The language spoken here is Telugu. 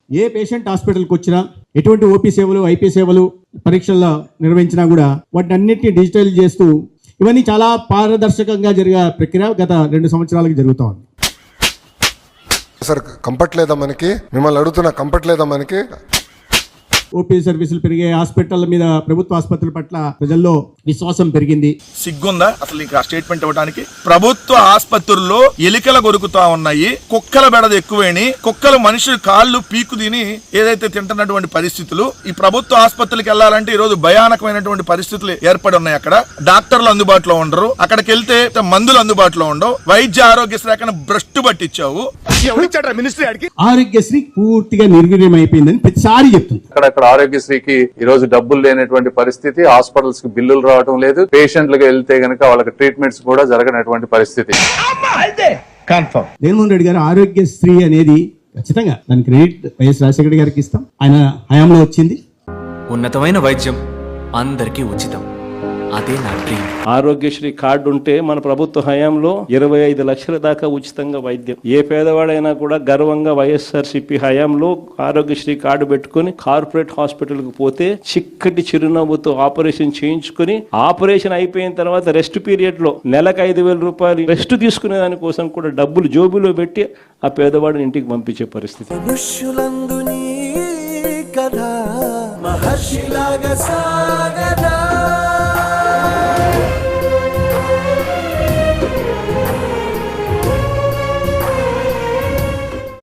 ఏ పేషెంట్ హాస్పిటల్కి వచ్చినా ఎటువంటి ఓపీ సేవలు, ఐపీ సేవలు, పరీక్షల్లో నిర్వహించినా కూడా వాటిని అన్నింటినీ డిజిటల్ చేస్తూ ఇవన్నీ చాలా పారదర్శకంగా జరిగే ప్రక్రియ గత 2 సంవత్సరాలకు జరుగుతూ ఉంది. సార్ కంఫర్ట్ లేదా మనకి? మిమ్మల్ని అడుగుతున్నా, కంఫర్ట్ లేదా మనకి? ఓపీ సర్వీసులు పెరిగే, హాస్పిటల్ మీద, ప్రభుత్వ ఆసుపత్రుల పట్ల ప్రజల్లో విశ్వాసం పెరిగింది. సిగ్గుందా అసలు నీకు ఆ స్టేట్మెంట్ ఇవ్వడానికి? ప్రభుత్వ ఆసుపత్రుల్లో ఎలికల కొరుకుతా ఉన్నాయి, కుక్కల బెడద ఎక్కువైన, కుక్కలు మనుషులు కాళ్ళు పీకు తిని ఏదైతే తింటున్నటువంటి పరిస్థితులు. ఈ ప్రభుత్వ ఆసుపత్రులకు వెళ్లాలంటే ఈ రోజు భయానకమైనటువంటి పరిస్థితులు ఏర్పడి ఉన్నాయి. అక్కడ డాక్టర్లు అందుబాటులో ఉండరు, అక్కడికి వెళ్తే మందులు అందుబాటులో ఉండవు. వైద్య ఆరోగ్య శాఖను భ్రష్టు పట్టించావు. ఆరోగ్యశ్రీ పూర్తిగా నిర్వీర్యం అయిపోయిందని ప్రతిసారి చెప్తుంది. అక్కడ ఆరోగ్యశ్రీకి ఈ రోజు డబ్బులు లేనటువంటి పరిస్థితి, హాస్పిటల్స్ కి బిల్లులు రావడం లేదు, పేషెంట్లకు వెళ్తే గనక వాళ్ళకి ట్రీట్మెంట్స్ కూడా జరగనటువంటి పరిస్థితి. జగన్మోహన్ రెడ్డి గారు ఆరోగ్యశ్రీ అనేది ఖచ్చితంగా దాని క్రెడిట్ వైఎస్ రాజశేఖర గారికి ఇస్తాం. ఆయన హయాంలో వచ్చింది. ఉన్నతమైన వైద్యం అందరికీ ఉచితం, అదే నా డ్రీమ్. ఆరోగ్యశ్రీ కార్డు ఉంటే మన ప్రభుత్వ హయాంలో 25 లక్షల దాకా ఉచితంగా వైద్యం. ఏ పేదవాడైనా కూడా గర్వంగా వైఎస్ఆర్సీపీ హయాంలో ఆరోగ్యశ్రీ కార్డు పెట్టుకుని కార్పొరేట్ హాస్పిటల్ కు పోతే చిక్కటి చిరునవ్వుతో ఆపరేషన్ చేయించుకుని, ఆపరేషన్ అయిపోయిన తర్వాత రెస్ట్ పీరియడ్ లో నెలకు 5,000 రూపాయలు రెస్ట్ తీసుకునే దానికోసం కూడా డబ్బులు జోబులో పెట్టి ఆ పేదవాడిని ఇంటికి పంపించే పరిస్థితి. మహర్షిలాగా సాగదా